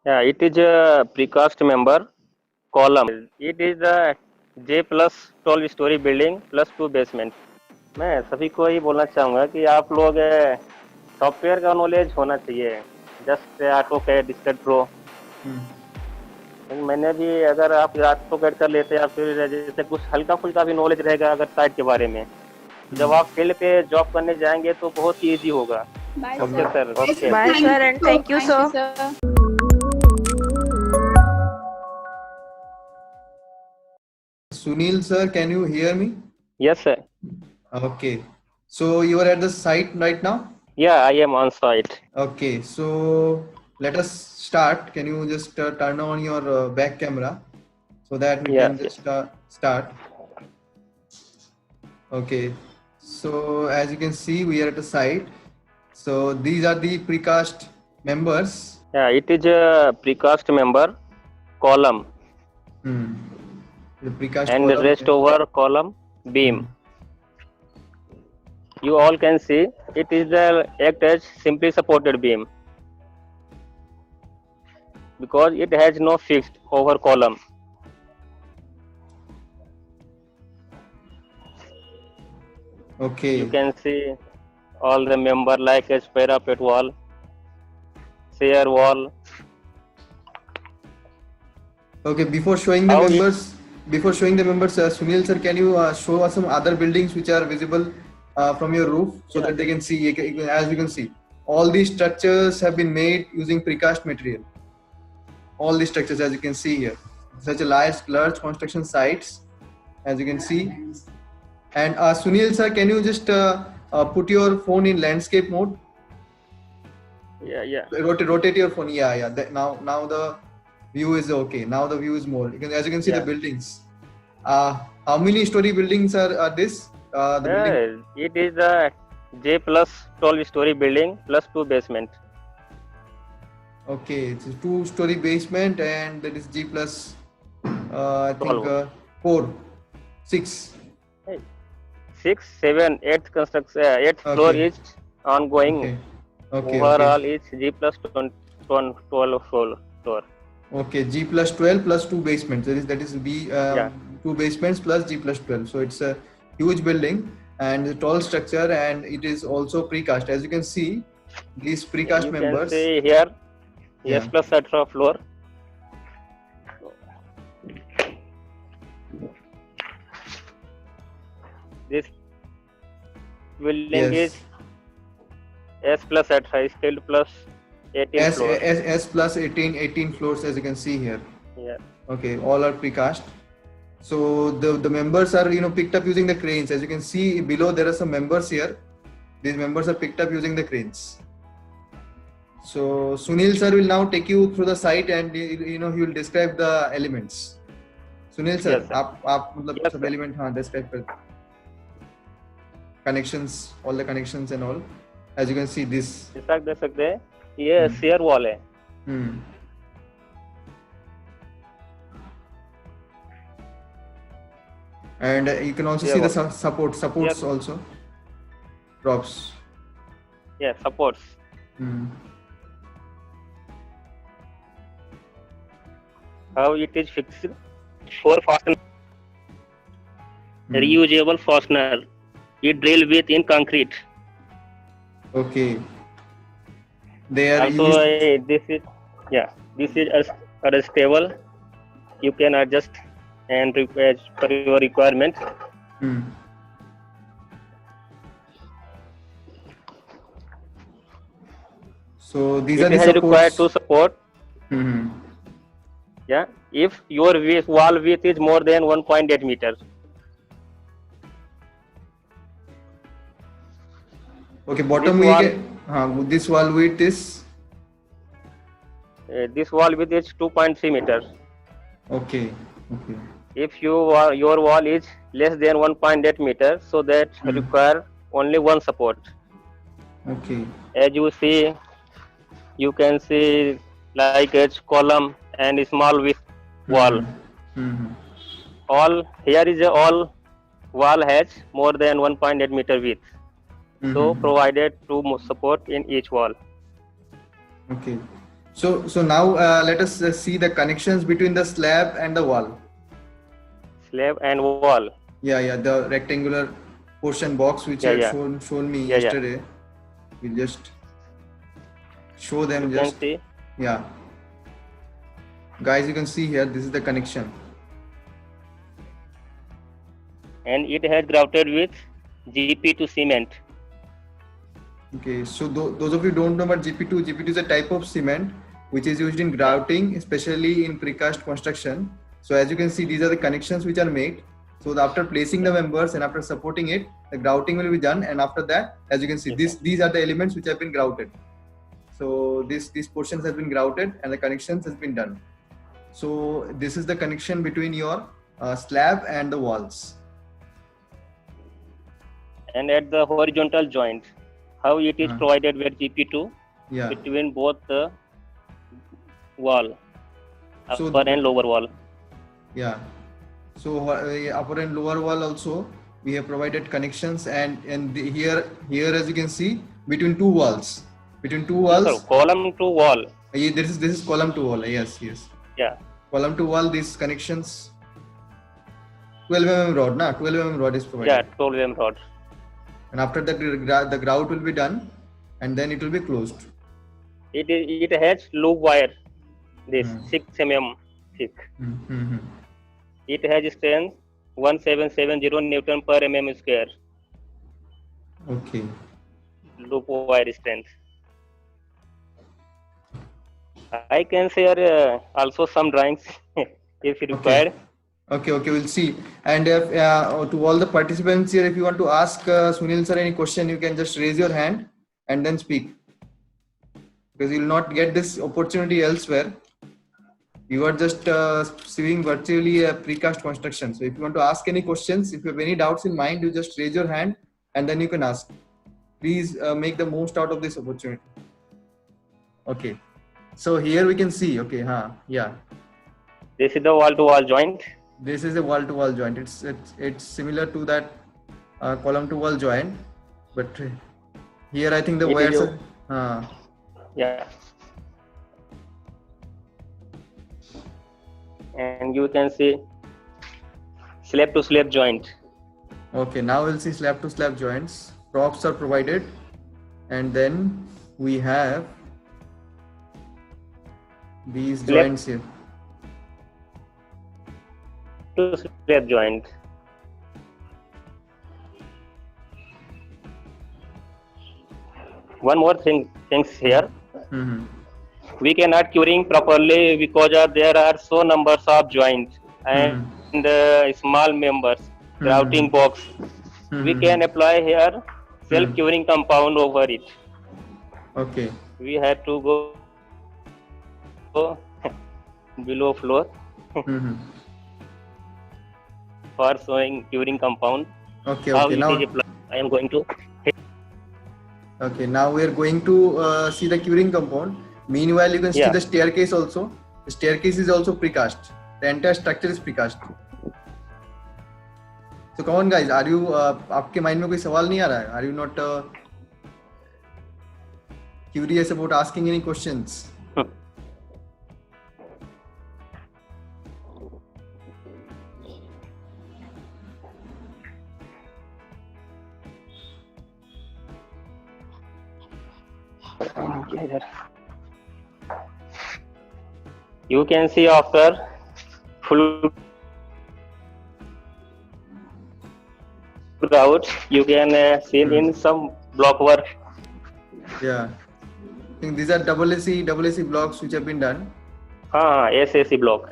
Yeah, it is a precast member column. It is a J plus 12 story building plus 2 basement. मैं सभी को ये बोलना चाहूंगा कि आप लोग सॉफ्टवेयर का नॉलेज होना चाहिए। Just AutoCAD sketch pro. मैंने भी अगर आप ऑटो कैड कर लेते या फिर जैसे कुछ हल्का फुल्का भी नॉलेज रहेगा अगर साइट के बारे में, जब आप फील्ड पे जॉब करने जाएंगे तो बहुत ही इजी होगा। Bye, okay sir. Sir, okay. Bye, sir, and thank you, Thank you, sir. sir. Sunil sir, can you hear me? Yes sir. Okay. So you are at the site right now? या I am on site. Okay. So let us start. Can you just turn on your back camera so that we can Yes, just start? Okay. So as you can see, we are at the site. So these are the precast members. Yeah, it is a precast member column The precast and column. rest over column beam. You all can see it is the act as simply supported beam because it has no fixed over column. Okay. You can see all the member like a parapet wall, shear wall. Okay, before showing the members, Sunil sir, can you show us some other buildings which are visible from your roof so that they can see? As you can see, all these structures have been made using precast material. All these structures, as you can see here, such a large construction sites, as you can see. And Sunil sir, can you just put your phone in landscape mode? Yeah. Rotate your phone. Yeah. Now the view is okay. Now the view is more. As you can see, the buildings. How many story buildings are this? Building? It is a J plus 12 story building plus 2 basement. Okay, it's a 2-story basement and that is G plus I think 4, 6. 6, 7, 8th construction, 8th floor is ongoing. Okay. Overall is G plus 12 floor. Okay, G plus 12 plus 2 basements. That is B 2 basements plus G plus 12. So it's a huge building and a tall structure, and it is also precast. As you can see, these precast members. You can see here S plus etc. floor. This building is S plus etc. scaled plus 18 floors. S plus 18 floors, as you can see here. Yeah. Okay, all are precast. So the members are picked up using the cranes. As you can see below, there are some members here. These members are picked up using the cranes. So Sunil sir will now take you through the site and he will describe the elements. Sunil sir, आप मतलब सब element describe कर connections, all the connections and all. As you can see this. देख सकते हैं ये shear wall है. And you can also see the supports also. Props. Yeah, supports. How it is fixed? 4 fastener. Reusable fastener. It drill with in concrete. Okay. They are also this is adjustable. You can adjust and request for your requirement. So these are the supports required to support. Yeah, if your wall width is more than 1.8 meters. Okay, bottom this wall width is? This wall width is 2.3 meters. Okay. If your wall is less than 1.8 meters, so that require only one support. Okay. As you see, you can see like a column and small width wall. All wall has more than 1.8 meter width. So provided to support in each wall. Okay. So now let us see the connections between the slab and the wall. Slab and wall. Yeah, the rectangular portion box which you had Yeah. shown me Yeah. yesterday. We'll just show them. You can see. Yeah, guys, you can see here. This is the connection. And it has grouted with GP2 cement. Okay, so those of you who don't know about GP2 is a type of cement which is used in grouting, especially in precast construction. So as you can see, these are the connections which are made. So after placing the members and after supporting it, the grouting will be done. And after that, as you can see, these are the elements which have been grouted. So these portions have been grouted and the connections has been done. So this is the connection between your slab and the walls. And at the horizontal joint, how it is provided with GP2 between both the wall, upper and lower wall. Yeah. So upper and lower wall also we have provided connections, and here as you can see between two walls. Column to wall. This is column to wall. Yes. Yeah. Column to wall. These connections. 12 mm rod, 12 mm rod is provided. Yeah, 12 mm rod. And after that, the grout will be done, and then it will be closed. It has loop wire. This 6 mm thick. It has strength 1770 Newton per mm square. Okay. Loop wire strength. I can share also some drawings if required. Okay, we'll see. And if, to all the participants here, if you want to ask Sunil sir any question, you can just raise your hand and then speak. Because you will not get this opportunity elsewhere. You are just seeing virtually a precast construction. So if you want to ask any questions, if you have any doubts in mind, you just raise your hand and then you can ask. Please make the most out of this opportunity. Okay. So here we can see. Okay, yeah. This is the wall-to-wall joint. This is a wall-to-wall joint. It's similar to that column-to-wall joint, but here I think the wires are. Yeah. And you can see slab-to-slab joint. Okay, now we'll see slab-to-slab joints. Props are provided, and then we have these joints here. To slab joint. One more things here. We cannot curing properly because there are so numbers of joints and small members, grouting box. We can apply here self-curing compound over it. Okay. We have to go below floor. For showing curing compound. Okay. Now I am going to. Okay, now we are going to see the curing compound. Meanwhile, you can see the staircase also. The staircase is also precast. The entire structure is precast. So come on, guys. Are you? आपके mind में कोई सवाल नहीं आ रहा है? Are you not curious about asking any questions? You can see after full grout, you can see in some block work. Yeah, I think these are AAC blocks which have been done. SAC block.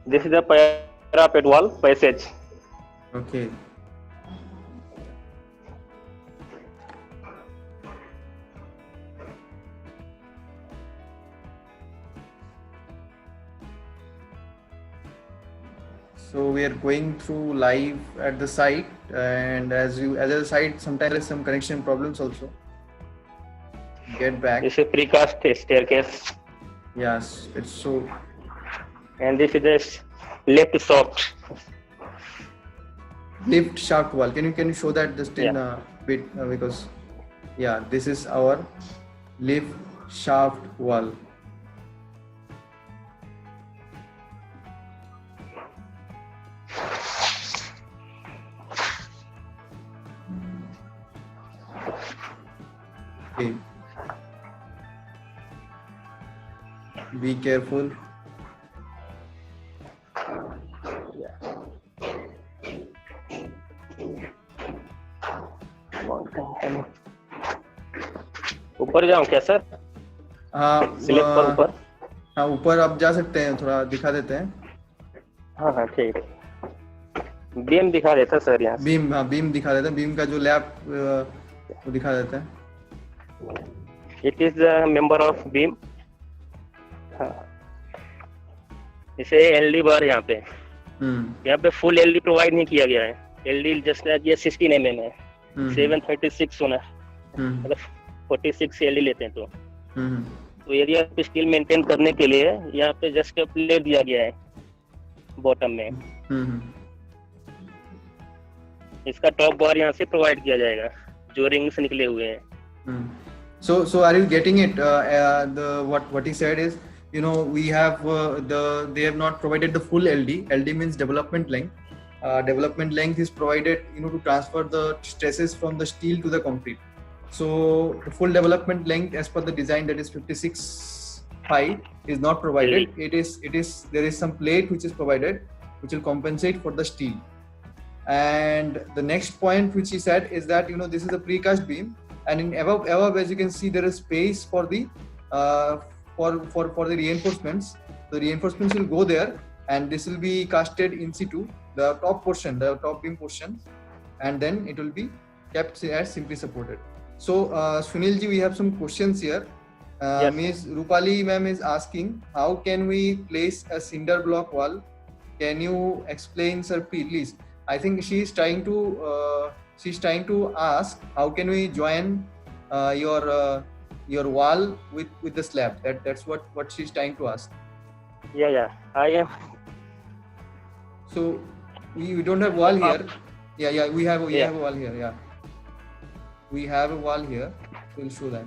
This is the parapet wall passage. Okay. So we are going through live at the site, and as a site, sometimes there is some connection problems also. Get back. This is precast staircase. Yes, it's so And this is the left soft. lift shaft wall. Can you show that just in Yeah. a bit because yeah, this is our lift shaft wall. Okay. Be careful. ऊपर जाऊं क्या sir? हाँ slab पर ऊपर? हाँ ऊपर आप जा सकते हैं, थोड़ा दिखा देते हैं। हाँ हाँ ठीक है। बीम दिखा देता सर यहाँ से। बीम, हाँ बीम दिखा देते हैं, बीम का जो लैब वो दिखा देते हैं। It is the member of beam. हाँ इसे एलडी बार यहाँ पे फुल एलडी प्रोवाइड नहीं किया गया है। एलडी जस्ट ये 16 mm है, 736 होना मतलब 46 एलडी लेते हैं तो एरिया पे स्टील मेंटेन करने के लिए यहाँ पे जस्ट प्लेट दिया गया है बॉटम में। इसका टॉप बार यहाँ से प्रोवाइड किया जाएगा जो रिंग से निकले हुए हैं। So are you getting it? What he said is, we have they have not provided the full LD. LD means development length. Development length is provided, to transfer the stresses from the steel to the concrete. So the full development length as per the design, that is 56 pi, is not provided. It is there is some plate which is provided, which will compensate for the steel. And the next point which he said is that this is a precast beam, and in above as you can see, there is space for the for the reinforcements. The reinforcements will go there, and this will be casted in situ, the top portion, the top beam portion, and then it will be kept as simply supported. So Sunil ji, we have some questions here. Yes. Ms. Rupali ma'am is asking, how can we place a cinder block wall? Can you explain, sir, please? I think she is trying to ask, how can we join your wall with the slab? That's what she's trying to ask. Yeah, I am. So we don't have wall here. Yeah, we have a wall here. Yeah, we have a wall here. We'll show that.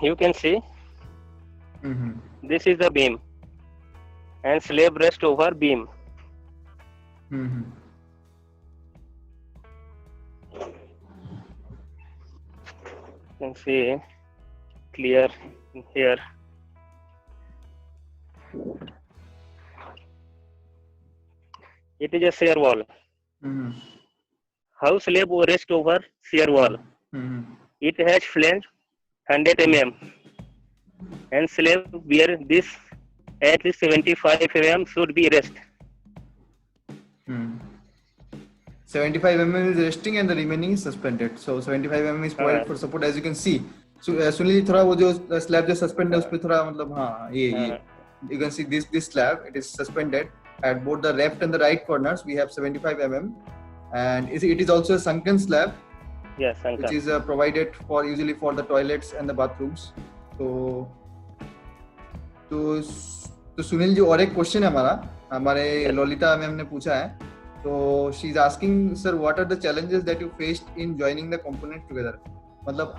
You can see. This is the beam, and slab rest over beam. You can see clear here. It is a shear wall. How slab rest over shear wall? It has flange 100 mm, and slab where this at least 75 mm should be rest. 75 mm is resting and the remaining is suspended. So 75 mm is provided for support, as you can see. So Sunil, थोड़ा वो जो slab जो suspend है उसपे थोड़ा मतलब हाँ ये you can see this slab, it is suspended at both the left and the right corners. We have 75 mm, and it is also a sunken slab. Yes, sunken. Which is provided usually for the toilets and the bathrooms. तो सुनील जी, और एक question है हमारे Lolita ma'am ने पूछा है. तो she is asking, sir, what are the challenges that you faced in joining the components together? मतलब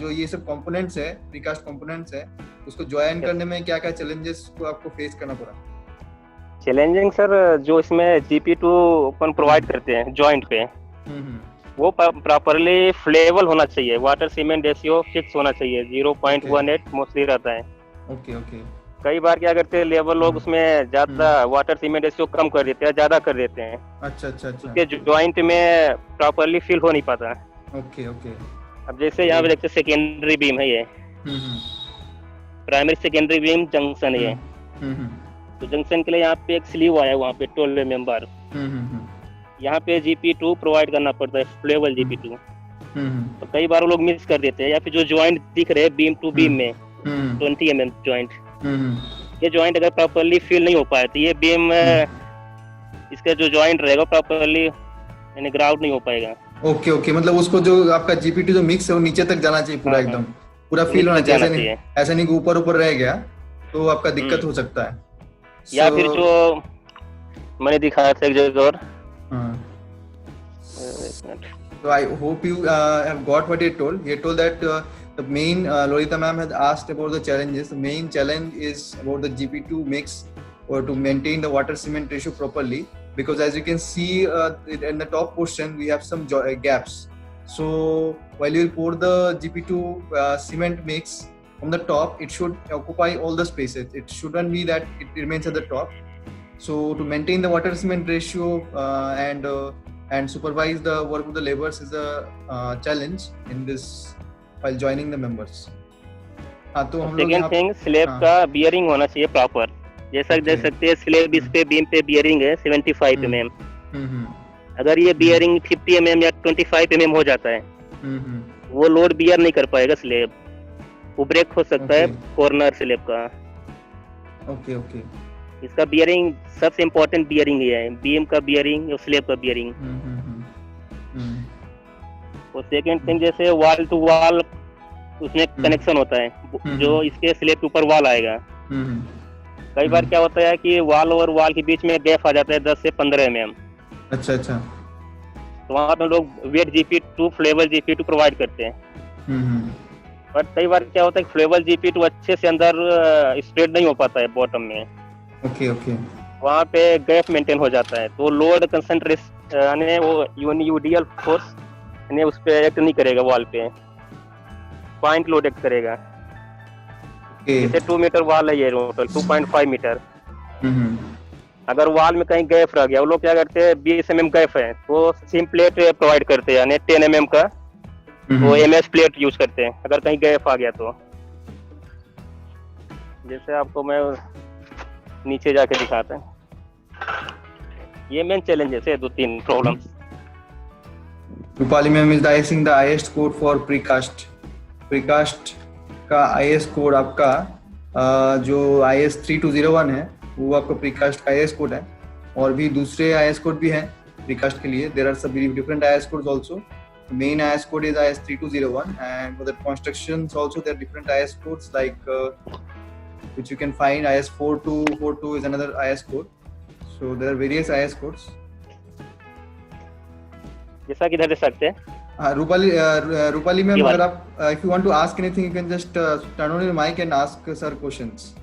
जो ये सब कंपोनेंट्स है, प्रीकास्ट कंपोनेंट्स है, उसको ज्वाइन करने में क्या क्या चैलेंजेस को आपको फेस करना पड़ा? चैलेंजिंग सर, जो इसमें GP2 अपन प्रोवाइड करते हैं जॉइंट पे, वो प्रॉपर्ली फ्लेबल होना चाहिए. वाटर सीमेंट रेशियो फिक्स होना चाहिए. 0.18 मोस्टली रहता है. ओके. कई बार क्या करते हैं लेबर लोग उसमें ज्यादा वाटर सीमेंट रेशियो कम कर देते हैं, ज्यादा कर देते हैं. अच्छा. उसके जॉइंट में प्रॉपर्ली फिल हो नहीं पाता. ओके. अब जैसे यहाँ पे देखते सेकेंडरी बीम है, ये प्राइमरी सेकेंडरी बीम जंक्शन है. तो जंक्शन के लिए यहाँ पे एक स्लीव आया, वहाँ पे 12 मेंबर. यहाँ पे GP2 प्रोवाइड करना पड़ता है, फ्लेबल GP2. तो कई बार लोग मिस कर देते हैं, या फिर जो जॉइंट दिख रहे हैं बीम टू बीम में 20 mm जॉइंट, ये जॉइंट अगर प्रॉपर्ली फिल नहीं हो पाए तो ये बीम इसका जो जॉइंट रहेगा प्रॉपर्ली यानी ग्राउंड नहीं हो पाएगा. ओके ओके, मतलब उसको जो आपका जीपीटी जो मिक्स है वो नीचे तक जाना चाहिए पूरा, एकदम पूरा फील नीचे होना तक चाहिए, जाना ऐसा नहीं, चाहिए। ऐसा नहीं कि ऊपर ऊपर रह गया तो आपका दिक्कत हो हम्म। सकता है। या सो फिर जो मैंने दिखाया था एक जगह और, हाँ, एक minute. so I hope you have got what he told. He told that the main Lolita ma'am has asked about the challenges. The main challenge is about the GP2 mix or to maintain the water cement ratio properly. Because as you can see in the top portion, we have some gaps. So while you pour the GP2 cement mix from the top, it should occupy all the spaces. It shouldn't be that it remains at the top. So to maintain the water cement ratio and supervise the work of the laborers is a challenge in this while joining the members. हाँ, तो हम लोग second यहाँ, thing, slab हाँ, का bearing होना चाहिए proper. जैसा कि देख ओके, सकते हैं स्लेब, इस पे बीम पे बियरिंग है 75 हम्म mm। हम्म अगर ये बियरिंग 50 mm या 25 mm हो जाता है, हम्म, वो लोड बियर नहीं कर पाएगा स्लेब, वो ब्रेक हो सकता है ओके कॉर्नर स्लेब का। ओके ओके, इसका बियरिंग सबसे इम्पोर्टेंट बियरिंग ये है, बीम का बियरिंग और स्लेब का बियरिंग। और सेकेंड थिंग, जैसे वॉल टू वॉल उसमें कनेक्शन होता है, जो इसके स्लेब के ऊपर वॉल आएगा। कई बार क्या होता है कि वॉल और वॉल के बीच में गैप आ जाता है 10 से 15 mm। अच्छा अच्छा, तो वहाँ पे लोग wait GP2 flavour GP2 provide करते हैं। बट कई बार क्या होता है कि फ्लेवर GP2 अच्छे से अंदर स्प्रेड नहीं हो पाता है बॉटम में, ओके ओके, वहाँ पे गैप मेंटेन हो जाता है, तो लोड कंसंट्रेशन यानी वो यूनियूडियल फोर्स यानी उस पर एक्ट नहीं करेगा, वॉल पे पॉइंट लोड एक्ट करेगा। जैसे 2 मीटर वॉल है ये टोटल 2.5 मीटर। अगर वॉल में कहीं गैप रह गया, वो लोग क्या करते हैं 20 mm गैप है तो सिम प्लेट प्रोवाइड करते हैं, यानी 10 mm का वो MS प्लेट यूज करते हैं अगर कहीं गैप आ गया तो। जैसे आपको मैं नीचे जाके दिखाता हूँ, ये मेन चैलेंजेस है, 2-3 problems. Rupali ma'am is icing the highest code for precast. precast का IS कोड आपका जो IS 3201 है वो आपका प्रीकास्ट का IS कोड है, और भी दूसरे IS कोड भी हैं प्रीकास्ट के लिए। देयर आर सब different IS codes also. The main IS code is IS 3201, and for the constructions also there are different IS codes like which you can find. IS 4242 is another IS code. So there are various IS codes. जैसा कि इधर देख सकते हैं। Rupali ma'am, अगर आप if you want to ask anything you can just turn on your mic and ask sir questions.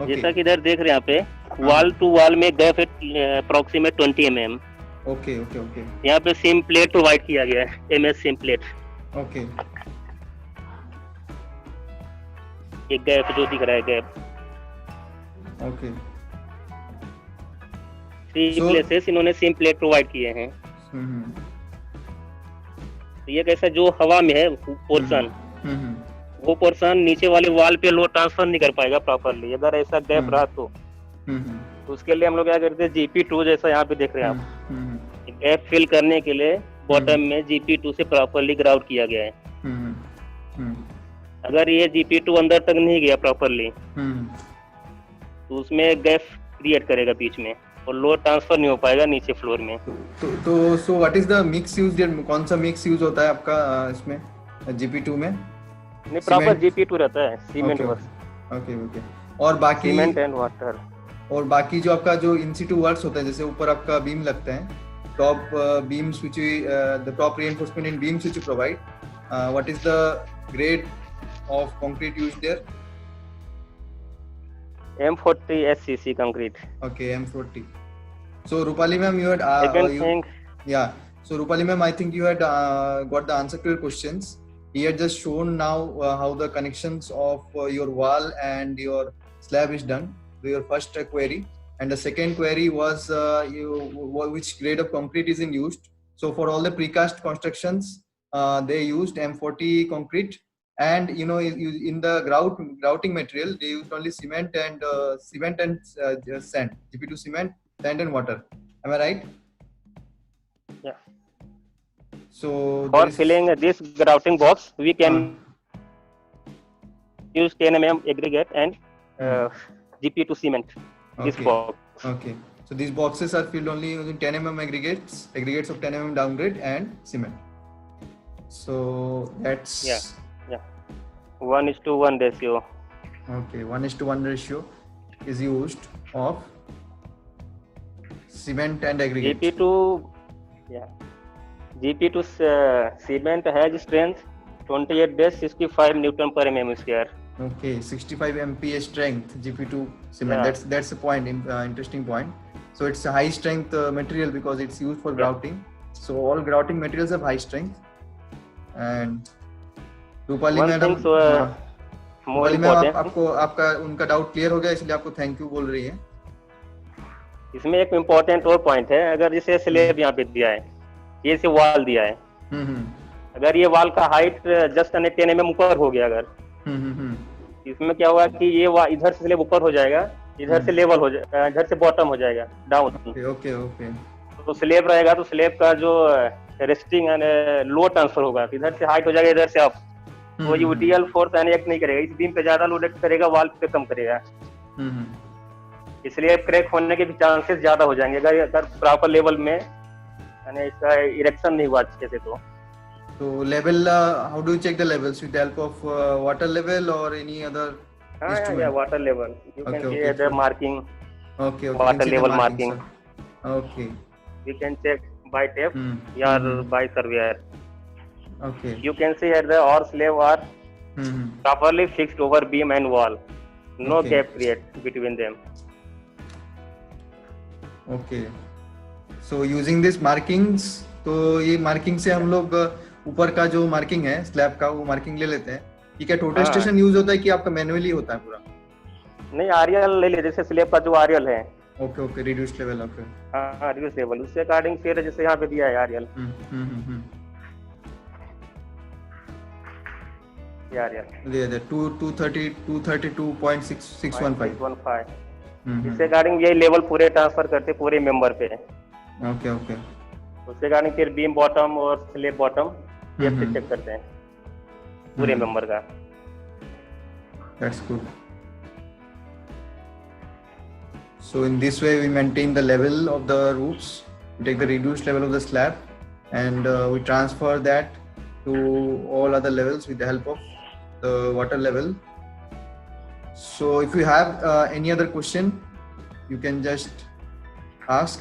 Okay. जैसा कि इधर देख रहे हैं यहाँ पे वॉल टू वॉल में गैप है approximate 20 mm। Okay okay okay, यहाँ पे सिम प्लेट प्रोवाइड किया गया है, MS सिम प्लेट। ओके एक गैप जो दिख रहा है गैप, ओके, 3 प्लेसेस इन्होंने सिम प्लेट प्रोवाइड किए हैं। तो ये कैसा जो हवा में है पोर्शन, वो पोर्शन नीचे वाले वॉल पे लोड ट्रांसफर नहीं कर पाएगा प्रॉपरली अगर ऐसा गैप रहा तो उसके लिए हम लोग क्या करते हैं GP2, जैसा यहाँ पे देख रहे हैं आप, गैप फिल करने के लिए बॉटम में GP2 से प्रॉपरली ग्राउंड किया गया है। अगर ये GP2 अंदर तक नहीं गया प्रॉपरली तो उसमें गैप क्रिएट करेगा बीच में और लोड ट्रांसफर नहीं हो पाएगा नीचे फ्लोर में। तो so what is the mix use, कौन सा मिक्स यूज होता है आपका इसमें GP2 में? नहीं, प्रॉपर GP2 रहता है, सीमेंट वर्क। ओके ओके, और बाकी सीमेंट एंड वाटर, और बाकी जो आपका जो इन सिटू वर्क्स होता है, जैसे ऊपर आपका बीम लगता है, top beams which the top reinforcement in beams which you provide, what is the grade of concrete used there? M40 SCC concrete. Okay, M40. So Rupali ma'am, you had yeah. So Rupali ma'am, I think you had got the answer to your questions. He had just shown now how the connections of your wall and your slab is done. Your first query, and the second query was which grade of concrete is in used. So for all the precast constructions, they used M40 concrete. And you know, in the grouting material, they used only cement and sand, GP2 cement, sand and water. Am I right? Yeah. So for filling this grouting box, we can use 10 mm aggregate and GP2 cement. This box. Okay. So these boxes are filled only using 10 mm aggregates of 10 mm downgrade and cement. So that's yeah 1:1 ratio. okay. 1:1 ratio is used of cement and aggregate. GP to GP to cement has strength 28-65 Newton per mm square. Okay, 65 MPa strength GP2 cement. Yeah. That's the point. Interesting point. So it's a high strength material because it's used for grouting. So all grouting materials have high strength. And Rupali One madam, thing more Rupali ma'am important, आपको आपका उनका doubt clear हो गया, इसलिए आपको thank you बोल रही है. इसमें एक इम्पोर्टेंट और पॉइंट है. अगर जैसे स्लेब यहाँ पे दिया है, ये से वॉल दिया है, अगर ये वॉल का हाइट जस्ट 10 mm ऊपर हो गया, अगर इसमें क्या होगा कि ये इधर से स्लेब ऊपर हो जाएगा, इधर से लेवल हो जाएगा, इधर से बॉटम हो जाएगा डाउन. Okay okay. तो स्लेब रहेगा तो स्लेब का जो रेस्टिंग एंड लो ट्रांसफर होगा, इधर से हाइट हो जाएगा, इधर से अप. तो यूटीएल फोर्स एक्ट नहीं करेगा, इस बीम पे ज्यादा लोड एक्ट करेगा, वॉल पे कम करेगा. इसलिए क्रैक होने के भी चांसेस ज्यादा हो जाएंगे अगर प्रॉपर लेवल में यानी इसका इरेक्शन नहीं हुआ अच्छे से. तो level, how do you check the levels with the help of water level और any other yeah water level you can see the marking. Okay, water level marking. Okay, you can check by tape or by surveyor. Okay, you can see here the or slab are properly fixed over beam and wall, no gap create between them. Okay, so using this markings, तो ये marking से हम लोग ऊपर का जो marking है slab का, वो मार्किंग ले लेते हैं. ठीक है, टोटल स्टेशन यूज होता है कि आपका मैन्युअली होता है पूरा? नहीं, आरएल ले ले, जैसे स्लैब का जो आरएल है. Okay okay, reduced level. Okay, हां रिड्यूस लेवल, उसके अकॉर्डिंग फिर जैसे यहाँ पे दिया है आरएल. ये आरएल दे दे 232.615. इसके अकॉर्डिंग ये लेवल पूरे ट्रांसफर करते पूरे मेंबर पे. Okay okay. उसके अकॉर्डिंग फिर बीम बॉटम और स्लैब बॉटम ये चेक करते हैं पूरे मेंबर का. That's good. So in this way we maintain the level of the roofs. We take the reduced level of the slab and we transfer that to all other levels with the help of the water level. So if you have any other question, you can just ask.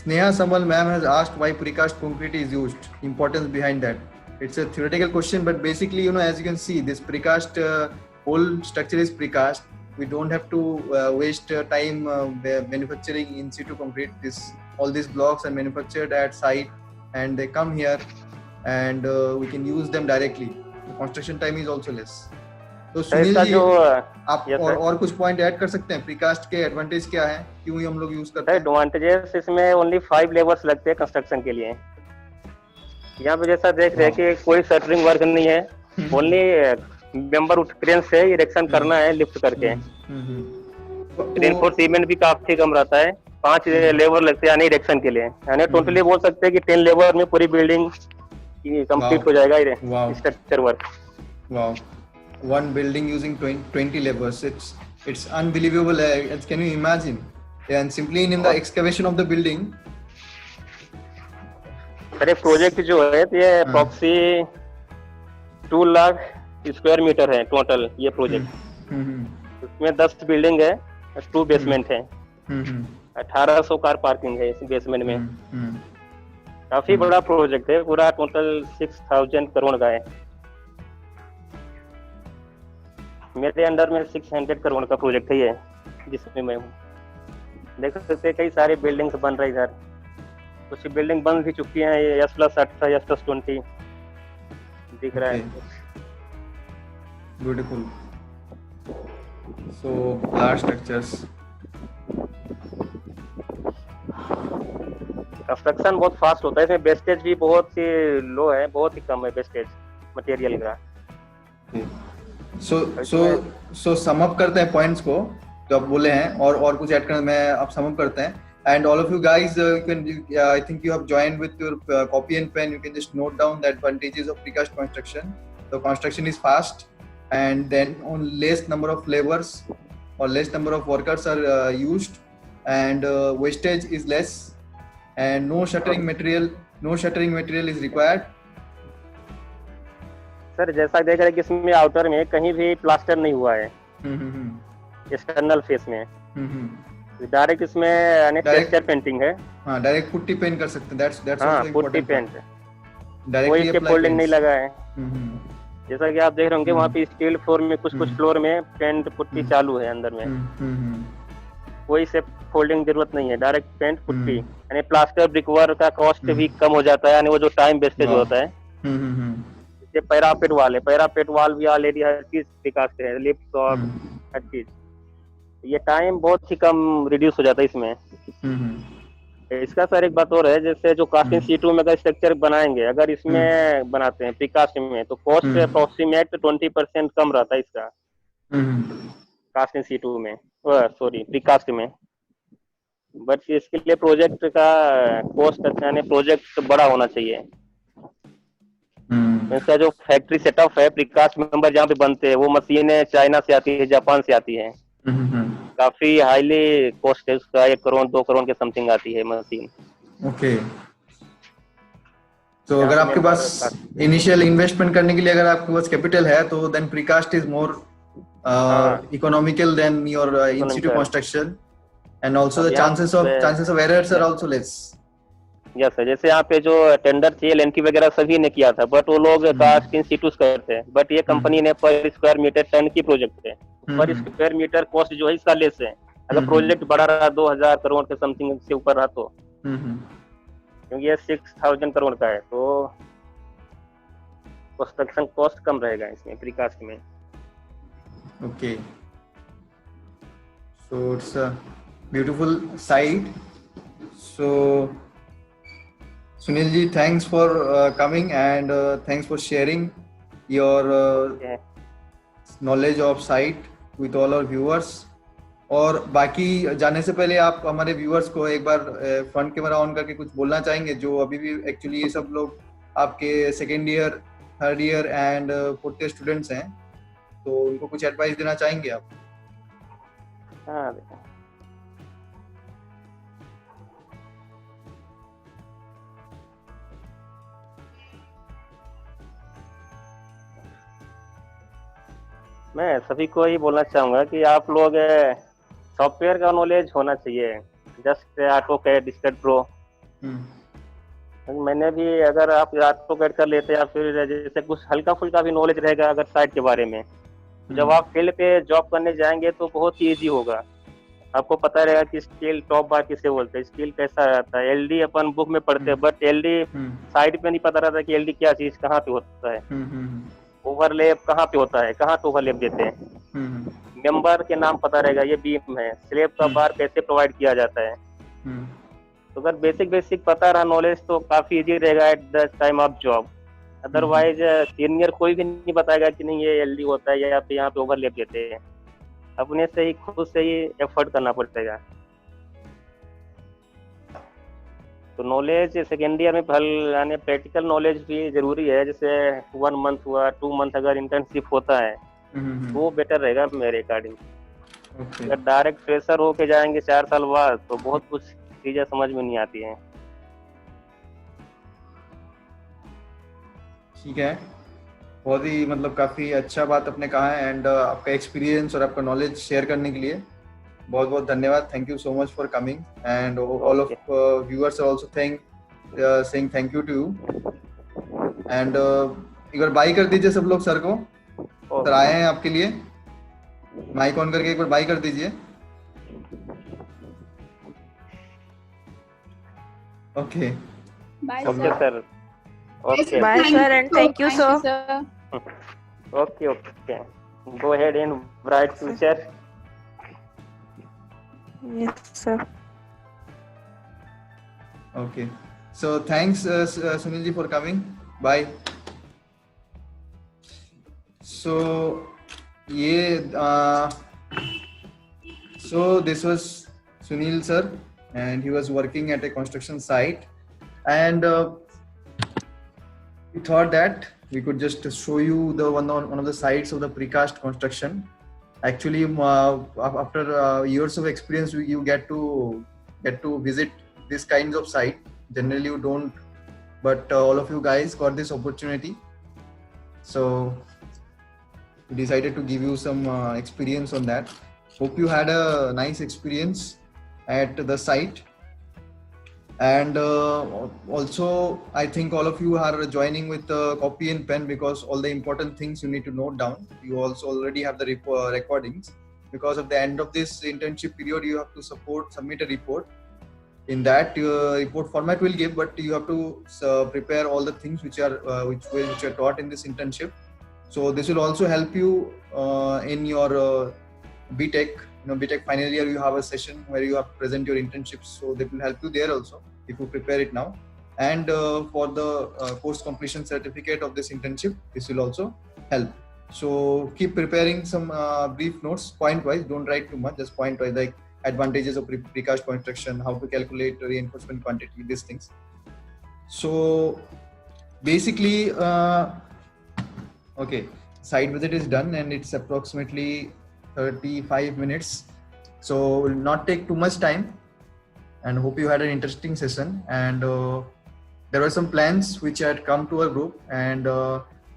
Sneha Samal ma'am has asked why precast concrete is used. Importance behind that. It's a theoretical question, but basically, as you can see, this precast whole structure is precast. We don't have to waste time manufacturing in situ concrete. All these blocks are manufactured at site, and they come here, and we can use them directly. The construction time is also less. तो सुनील जी, आप और कुछ point add कर सकते हैं? Precast के advantage क्या है, क्यों हम लोग यूज करते हैं? एडवांटेजेस इसमें ओनली 5 लेबर्स लगते हैं कंस्ट्रक्शन के लिए. यहाँ पे जैसा देख रहे हैं कि कोई शटरिंग वर्क नहीं है, ओनली मेंबर क्रेन से इरेक्शन करना है लिफ्ट करके. रेनफोर्समेंट भी काफी कम रहता है, 5 लेबर लगते हैं यानी इरेक्शन के लिए. यानी टोटली बोल सकते हैं कि 10 लेबर में पूरी बिल्डिंग कंप्लीट हो जाएगा structure work. Wow, one building using 20 laborers. It's unbelievable. Can you imagine? And simply in the excavation of the building. अरे प्रोजेक्ट जो है तो ये अप्रॉक्सी 2 लाख स्क्वायर मीटर है टोटल ये प्रोजेक्ट. उसमें 10 बिल्डिंग है, 2 बेसमेंट है, 1800 कार पार्किंग है इस बेसमेंट में. काफी बड़ा प्रोजेक्ट है, पूरा टोटल 6000 करोड़ का है. मेरे अंडर में 600 करोड़ का प्रोजेक्ट है ये, जिसमें मैं हूँ. देख सकते कई सारे बिल्डिंग्स बन रही इधर. कुछ बिल्डिंग बन भी चुकी हैं. ये S+18 S+20 दिख रहा है. Beautiful. So large structures. Construction बहुत फास्ट होता है, इसमें वेस्टेज भी बहुत ही लो है, बहुत ही कम है वेस्टेज मटेरियल का. सो सम अप करते हैं पॉइंट्स को जो आप बोले हैं, और कुछ ऐड करना मैं आप सम अप करते हैं. And all of you guys, I think you have joined with your copy and pen. You can just note down the advantages of precast construction. The construction is fast, and then on less number of labors, or less number of workers are used, and wastage is less, and no shuttering material is required. Sir जैसा देख रहे हैं कि इसमें outer में कहीं भी plaster नहीं हुआ है एक्सटर्नल फेस में, डायरेक्ट इसमें यानी टेक्सचर पेंटिंग है। हाँ, डायरेक्ट पुट्टी पेंट कर सकते हैं, दैट्स हाँ, पुट्टी पेंट, कोई इसके फोल्डिंग नहीं लगा है। जैसा कि आप देख रहे होंगे वहाँ पे स्टील फ्लोर में कुछ फ्लोर में पेंट पुट्टी चालू है अंदर में, कोई से फोल्डिंग जरूरत नहीं है, डायरेक्ट पेंट पुट्टी, यानी प्लास्टर ब्रिक वर्क का कॉस्ट भी कम हो जाता है, यानी वो जो टाइम वेस्टेज होता है। जैसे पैरापेट वाल है, पैरापेट वाल भी ऑलरेडी हर चीज प्रीकास्ट है, लिफ्ट और हर चीज, ये टाइम बहुत ही कम रिड्यूस हो जाता है इसमें। इसका सर एक बात और है, जैसे जो कास्टिंग C2 में अगर स्ट्रक्चर बनाएंगे, अगर इसमें बनाते हैं प्रीकास्ट में, तो कॉस्ट अप्रोक्सीमेट 20% कम रहता है इसका कास्टिंग C2 में, सॉरी प्रीकास्ट में। बट इसके लिए प्रोजेक्ट का कॉस्ट अच्छा, यानी प्रोजेक्ट बड़ा होना चाहिए। इसका जो फैक्ट्री सेटअप है, प्रीकास्ट मेंबर जहाँ पे बनते हैं, वो मशीनें चाइना से आती है, जापान से आती है, काफी हाईली कॉस्ट है उसका, 1 करोड़ 2 करोड़ के समथिंग आती है मशीन। ओके, तो अगर आपके पास इनिशियल इन्वेस्टमेंट करने के लिए अगर आपके पास कैपिटल है, तो then precast is more economical than your in situ construction, and also the chances of errors are also less. Yes sir, जैसे यहाँ पे जो टेंडर चाहिए एलएनटी वगैरह सभी ने किया था, बट वो लोग कास्टिंग C2 करते हैं, बट ये कंपनी ने पर स्क्वायर मीटर टन की प्रोजेक्ट है, पर स्क्वायर मीटर कॉस्ट जो है इसका लेस है। अगर प्रोजेक्ट बड़ा रहा 2000 करोड़ के समथिंग से ऊपर रहा तो, क्योंकि ये 6000 करोड़ का है, तो कंस्ट्रक्शन कॉस्ट कम रहेगा इसमें प्रीकास्ट में। Okay, so it's a beautiful sight. So Sunil ji, thanks for coming, and thanks for sharing your knowledge of site with all our viewers. और बाकी जाने से पहले आप हमारे व्यूअर्स को एक बार फ्रंट कैमरा ऑन करके कुछ बोलना चाहेंगे, जो अभी भी एक्चुअली ये सब लोग आपके second year, third year and fourth year students हैं, तो उनको कुछ एडवाइस देना चाहेंगे आप? हाँ, मैं सभी को ही बोलना चाहूंगा कि आप लोग सॉफ्टवेयर का नॉलेज होना चाहिए, जस्ट AutoCAD, SketchUp Pro। मैंने भी, अगर आप AutoCAD कर लेते या फिर जैसे कुछ हल्का फुल्का भी नॉलेज रहेगा अगर साइट के बारे में, जब आप फील्ड पे जॉब करने जाएंगे तो बहुत ही ईजी होगा। आपको पता रहेगा कि स्टील टॉप बार किसे बोलते हैं, स्टील कैसा रहता है। LD अपन बुक में पढ़ते हैं, बट LD साइड पे नहीं पता रहता कि LD क्या चीज कहाँ पे होता है, ओवरलेप कहाँ पे होता है, कहाँ पे ओवरलेप देते हैं। मेंबर के नाम पता रहेगा, ये बीम है, स्लैब का बार कैसे प्रोवाइड किया जाता है। तो अगर बेसिक पता रहा नॉलेज, तो काफी इजी रहेगा at the time of job. Otherwise senior कोई भी नहीं बताएगा कि नहीं ये LD होता है या यहाँ पे ओवरलेप देते हैं, अपने से ही खुद से ही एफर्ट करना पड़ेगा। तो नॉलेज सेकेंड ईयर में यानी प्रैक्टिकल नॉलेज भी जरूरी है। जैसे 1 मंथ हुआ, 2 मंथ अगर इंटर्नशिप होता है तो वो बेटर रहेगा मेरे अकॉर्डिंग। अगर डायरेक्ट फ्रेशर होके जाएंगे 4 साल बाद, तो बहुत कुछ चीजें समझ में नहीं आती हैं। ठीक है, बहुत ही मतलब काफी अच्छा बात आपने कहा है, एंड आपका एक्सपीरियंस और आपका नॉलेज शेयर करने के लिए बहुत बहुत धन्यवाद। Thank you so much for coming, and all of viewers are also saying thank you to you. And एक बार बाय कर दीजिए सब लोग सर को, सर आए हैं आपके लिए। माइक ऑन करके एक बार बाय कर दीजिए। Okay, bye sir. Okay. Bye, sir, and thank you, sir. Okay. Go ahead in bright future. Yes, sir. Okay. So thanks, Sunil ji, for coming. Bye. So this was Sunil sir, and he was working at a construction site, and we thought that we could just show you the one of the sites of the precast construction. Actually, after years of experience, you get to visit these kinds of site. Generally, you don't, but all of you guys got this opportunity, so we decided to give you some experience on that. Hope you had a nice experience at the site. And also, I think all of you are joining with copy and pen, because all the important things you need to note down. You also already have the recordings, because at the end of this internship period you have to submit a report. In that report format will give, but you have to prepare all the things which are taught in this internship. So this will also help you in your BTech. BTech final year, you have a session where you have to present your internships, so that will help you there also if you prepare it now. And for the course completion certificate of this internship, this will also help. So keep preparing some brief notes, point wise. Don't write too much, just point wise, like advantages of precast construction, how to calculate reinforcement quantity, these things. So basically, okay, site visit is done and it's approximately 35 minutes. So will not take too much time, and hope you had an interesting session. And there were some plans which had come to our group, and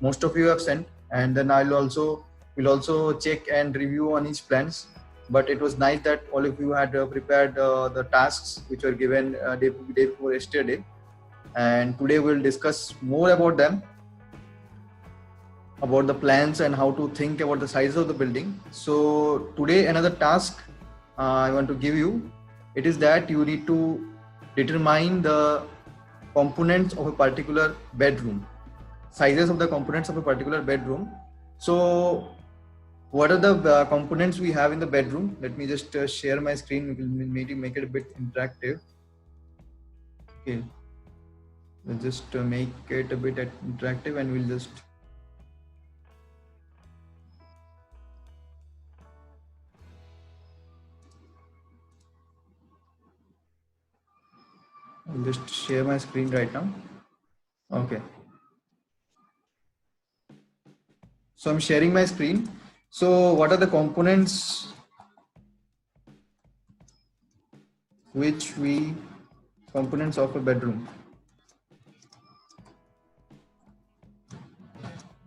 most of you have sent, and then will also check and review on each plans. But it was nice that all of you had prepared the tasks which were given day before yesterday, and today we'll discuss more about them, about the plans and how to think about the size of the building. So today another task I want to give you, it is that you need to determine the components of a particular bedroom, sizes of the components of a particular bedroom. So what are the components we have in the bedroom? Let me just share my screen. We will maybe make it a bit interactive. Okay, we'll just make it a bit interactive, and we'll just I'll just share my screen right now. Okay. So I'm sharing my screen. So what are the components components of a bedroom?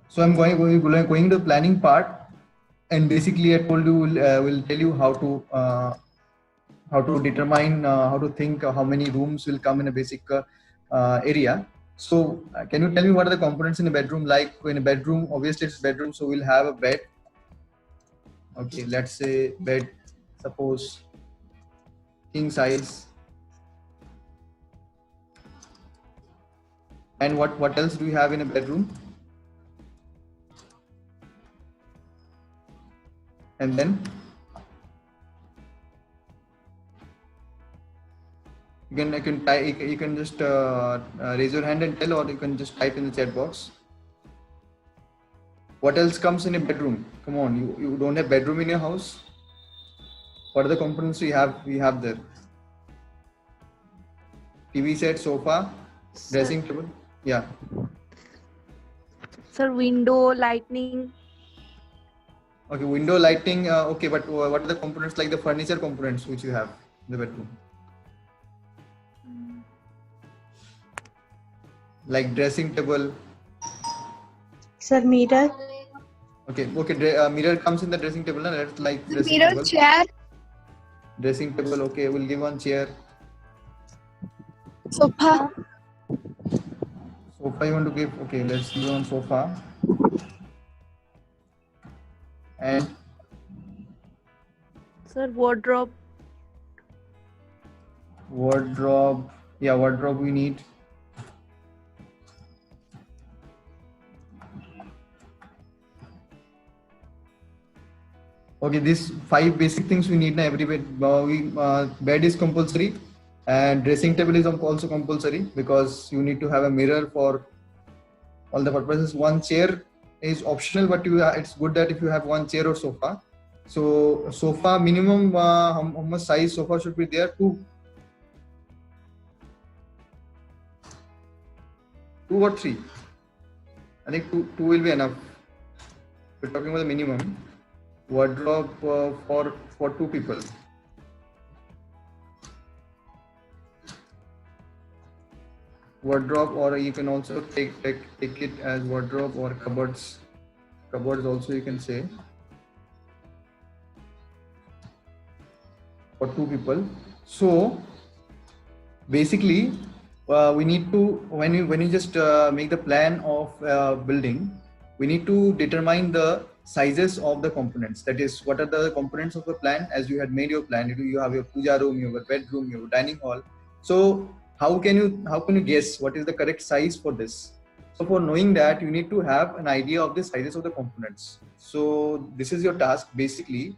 So I'm going to the planning part, and basically I told you will tell you how to determine, how to think how many rooms will come in a basic area. So can you tell me what are the components in a bedroom? Like in a bedroom, obviously it's a bedroom, so we'll have a bed. Okay, let's say bed, suppose king size. And what else do we have in a bedroom? And then you can just raise your hand and tell, or you can just type in the chat box. What else comes in a bedroom? Come on, you don't have bedroom in your house? What are the components we have there? TV set, sofa, dressing table. Yeah. Sir, window, lighting. Okay, window, lighting. Okay, but what are the components, like the furniture components which you have in the bedroom? Like dressing table. Sir, mirror. Okay. Mirror comes in the dressing table. That's like dressing Mirror, table. chair. Dressing table. Okay, we'll give one chair. Sofa. Sofa you want to give? Okay, let's give one sofa. And Sir, wardrobe. Wardrobe. Yeah, wardrobe we need. Okay, these 5 basic things we need in every bed. Bed is compulsory, and dressing table is also compulsory, because you need to have a mirror for all the purposes. One chair is optional, but it's good that if you have one chair or sofa. So sofa minimum, how much size sofa should be there? 2 or 3? I think two will be enough. We're talking about the minimum. wardrobe for two people. Wardrobe, or you can also take it as wardrobe or cupboards. Cupboards also you can say, for two people. So basically, we need to, when you just make the plan of building, we need to determine the sizes of the components. That is, what are the components of the plan? As you had made your plan, you have your puja room, you have a bedroom, you have a dining hall. So how can you guess what is the correct size for this? So for knowing that, you need to have an idea of the sizes of the components. So this is your task. Basically,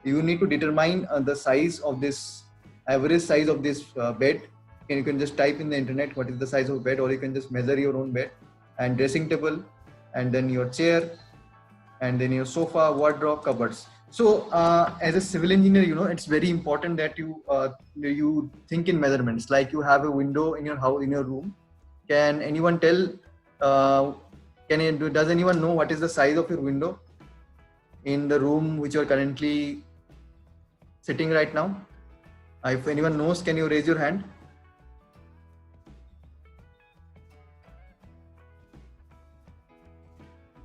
you need to determine the size of this, average size of this bed. And you can just type in the internet what is the size of bed, or you can just measure your own bed, and dressing table, and then your chair, and then your sofa, wardrobe, cupboards. So as a civil engineer, it's very important that you think in measurements. Like, you have a window in your house, in your room. Can anyone tell, does anyone know what is the size of your window in the room which you are currently sitting right now? If anyone knows, can you raise your hand?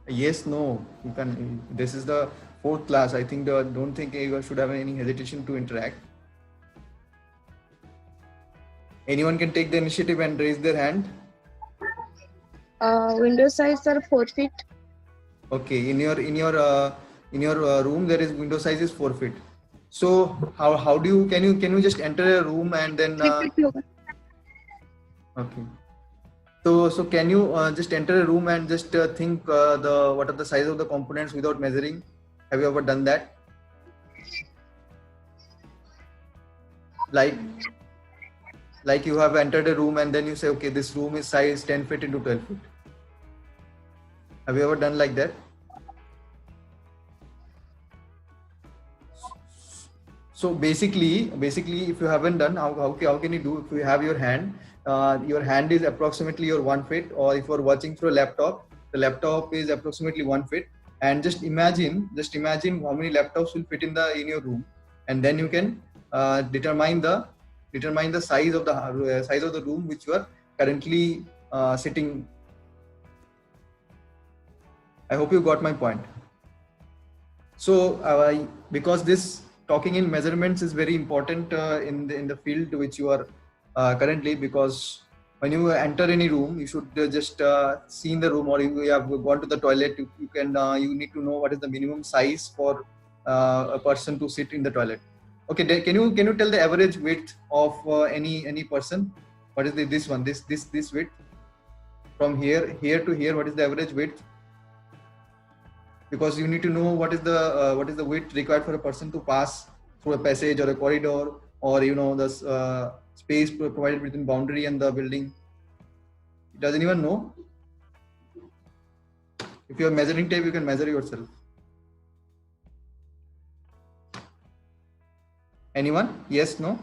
Yes, no, you can. This is the 4th class. I think don't think you should have any hesitation to interact. Anyone can take the initiative and raise their hand. Window size are 4 feet. Okay, in your room there is window size is 4 feet. So how do you, can you just enter a room and then 3 feet hoga. okay. So can you just enter a room and just think what are the size of the components without measuring? Have you ever done that? Like you have entered a room and then you say, okay, this room is size 10 feet into 12 feet. Have you ever done like that? So basically, if you haven't done, how can you do? If you have your hand is approximately your 1 feet, or if you're watching through a laptop, the laptop is approximately 1 feet. And just imagine how many laptops will fit in your room, and then you can determine the size of the room which you are currently sitting. I hope you got my point. So because this talking in measurements is very important in the field which you are currently, because when you enter any room, you should just see in the room, or you have gone to the toilet, you need to know what is the minimum size for a person to sit in the toilet. Okay, can you tell the average width of any person? What is this one, this width from here to here? What is the average width? Because you need to know what is the width required for a person to pass through a passage or a corridor, or the space provided between boundary and the building. Does anyone know? If you have measuring tape, you can measure yourself. Anyone? Yes, no?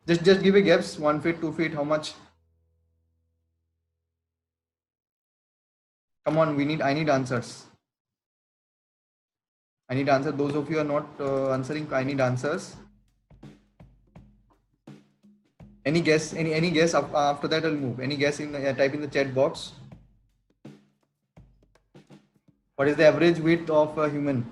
Just give a guess. 1 feet, 2 feet, how much? Come on, I need answers. I need answers. Those of you who are not answering, I need answers. Any guess? Any guess? After that, I'll move. Any guess? Type in the chat box. What is the average width of a human?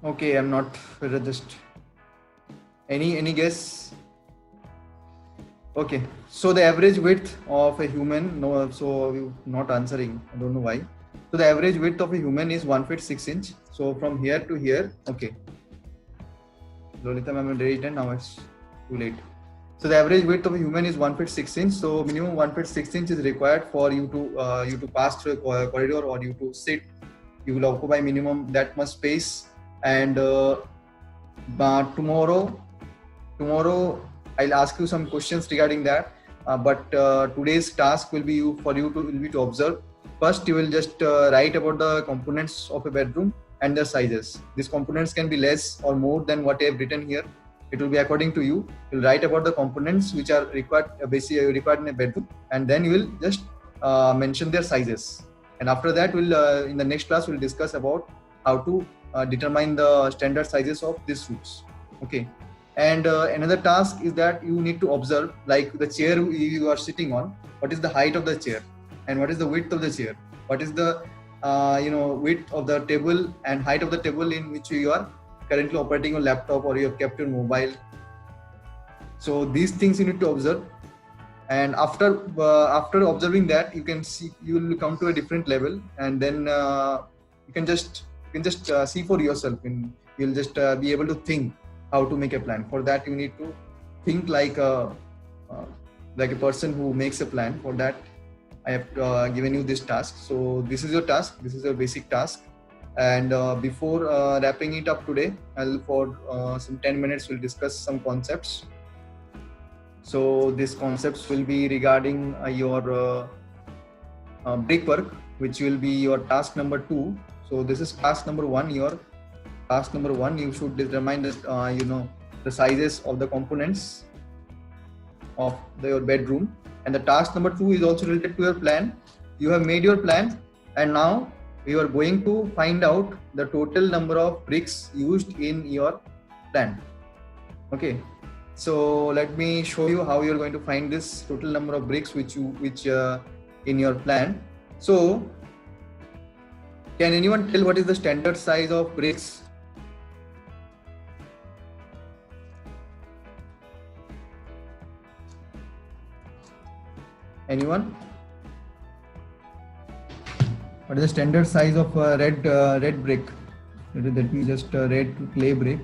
Okay, I'm not just. Any guess? Okay, so the average width of a human, no, so you're not answering, I don't know why. So the average width of a human is 1 feet 6 inch. So from here to here, okay. Lolita ma'am raised and now it's too late. So the average width of a human is 1 feet 6 inch. So minimum 1 feet 6 inch is required for you to pass through a corridor, or you to sit. You will occupy minimum that much space. And but tomorrow I'll ask you some questions regarding that. But today's task will be to observe. First, you will just write about the components of a bedroom and their sizes. These components can be less or more than what I have written here. It will be according to you. You'll write about the components which are required, basically required in a bedroom, and then you will just mention their sizes. And after that, we'll in the next class we'll discuss about how to determine the standard sizes of these roofs. Okay. And another task is that you need to observe, like the chair you are sitting on, what is the height of the chair, and what is the width of the chair, what is the width of the table and height of the table in which you are currently operating your laptop or you have kept your mobile. So these things you need to observe, and after observing that, you can see, you will come to a different level, and then you can just see for yourself, and you'll just be able to think how to make a plan. For that, you need to think like a person who makes a plan. For that, I have given you this task. So this is your task. This is your basic task. And before wrapping it up today, for some 10 minutes, we'll discuss some concepts. So these concepts will be regarding your brickwork, which will be your task number 2. So this is task number 1. Your task number 1, you should determine that the sizes of the components of your bedroom. And the task number 2 is also related to your plan. You have made your plan, and now you are going to find out the total number of bricks used in your plan. Okay, so let me show you how you are going to find this total number of bricks which in your plan. So can anyone tell what is the standard size of bricks? Anyone? What is the standard size of red brick? Let me just red clay brick.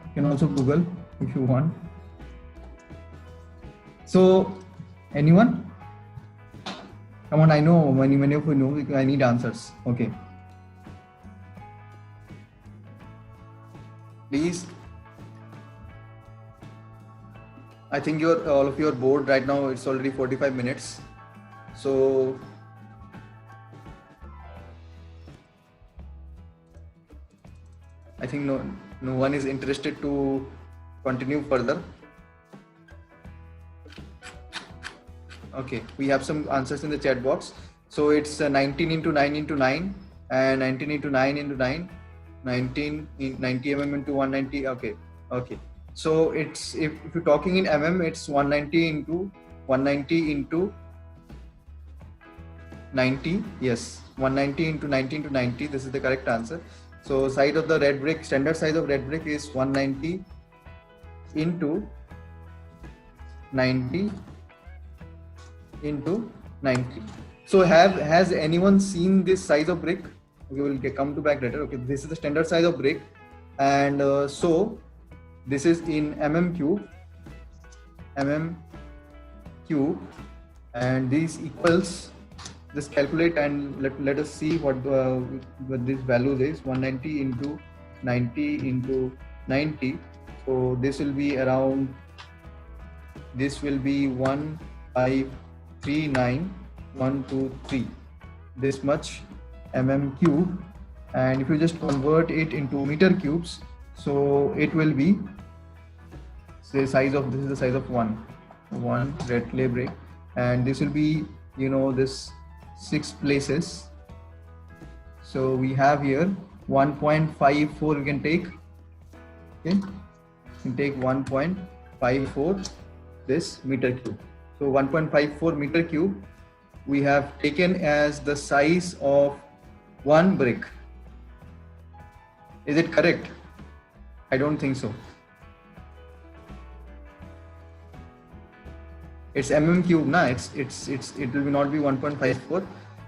You can also Google if you want. So, anyone? Come on, I know many of you know. I need answers. Okay. Please. I think all of you are bored right now. It's already 45 minutes. So I think no one is interested to continue further. Okay, we have some answers in the chat box. So it's 19 into 9 into 9 and 19 into 9 into 9, 90 mm into 190. Okay. So it's, if you're talking in mm, it's 190 into 90. Yes, 190 into 90 into 90. This is the correct answer. So size of the red brick, standard size of red brick is 190 into 90 into 90. So has anyone seen this size of brick? We will come to back later. Okay, this is the standard size of brick, and so this is in mm cube, and these equals, just calculate and let us see what this value is. 190 into 90 into 90. So this will be around, this will be 1539123, this much cube. And if you just convert it into meter cubes, so it will be, say, size of, this is the size of one red clay brick, and this will be, this 6 places. So we have here 1.54 we can take. Okay, you can take 1.54 this meter cube. So 1.54 meter cube we have taken as the size of one brick. Is it correct? I don't think so. It's cube, na? It will not be 1.54.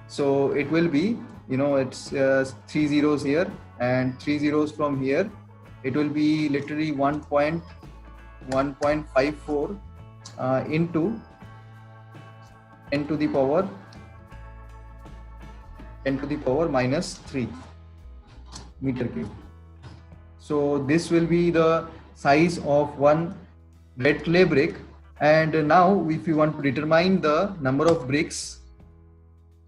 So it will be, it's 3 zeros here and 3 zeros from here. It will be literally 1.54 into 10 to the power minus 3 meter cube. So this will be the size of one red clay brick. And now if you want to determine the number of bricks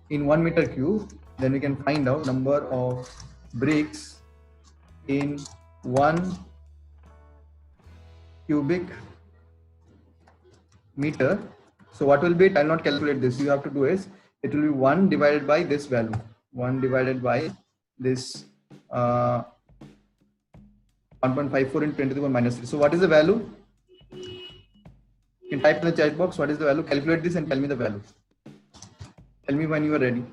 in 1 meter cube, then we can find out number of bricks in 1 cubic meter. So what will be it? I'll not calculate this. You have to do is, it will be 1 divided by this value. 1 divided by this 1.54 into 10 to the power minus 3. So what is the value? You can type in the chat box what is the value. Calculate this and tell me the value. Tell me when you are ready.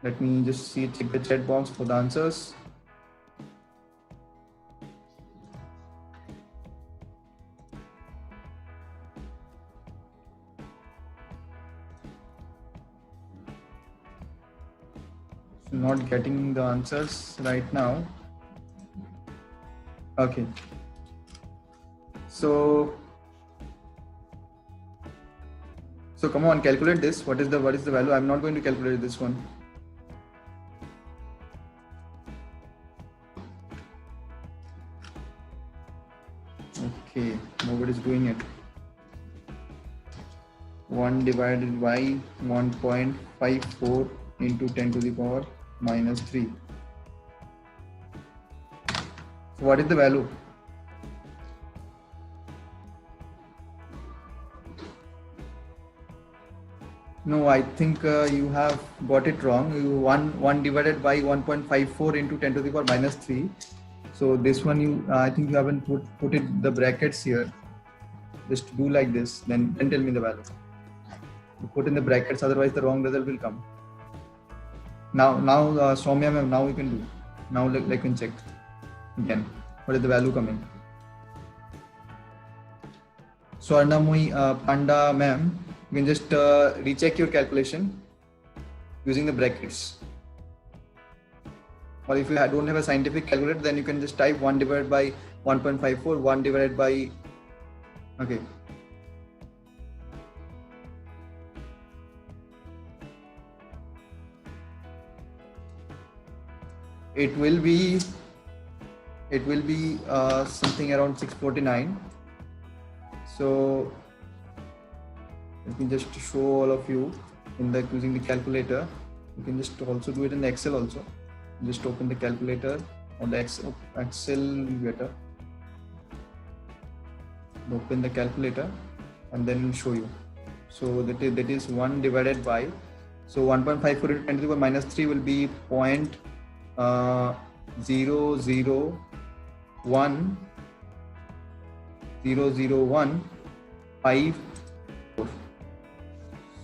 Let me just check the chat box for the answers. Not getting the answers right now. Okay. So come on, calculate this. What is the value? I'm not going to calculate this one. Okay, nobody's doing it. 1 divided by 1.54 into 10 to the power minus 3. So what is the value? No, I think you have got it wrong. 1 divided by 1.54 into 10 to the power minus 3. So this one I think you haven't put it the brackets here. Just do like this, then tell me the value. You put in the brackets, otherwise the wrong result will come. Now Soumya ma'am, now we can do. Now we can check again. What is the value coming? Swarnamui Panda ma'am, you can just recheck your calculation using the brackets. Or if you don't have a scientific calculator, then you can just type 1 divided by 1.54, 1 divided by, okay. It will be something around 649. So let me just show all of you using the calculator. You can just also do it in the Excel also. Just open the calculator or the Excel will be better. Open the calculator and then we'll show you. So that is 1 divided by, so 1.54 into 10 to the power minus 3 will be 0.00100154.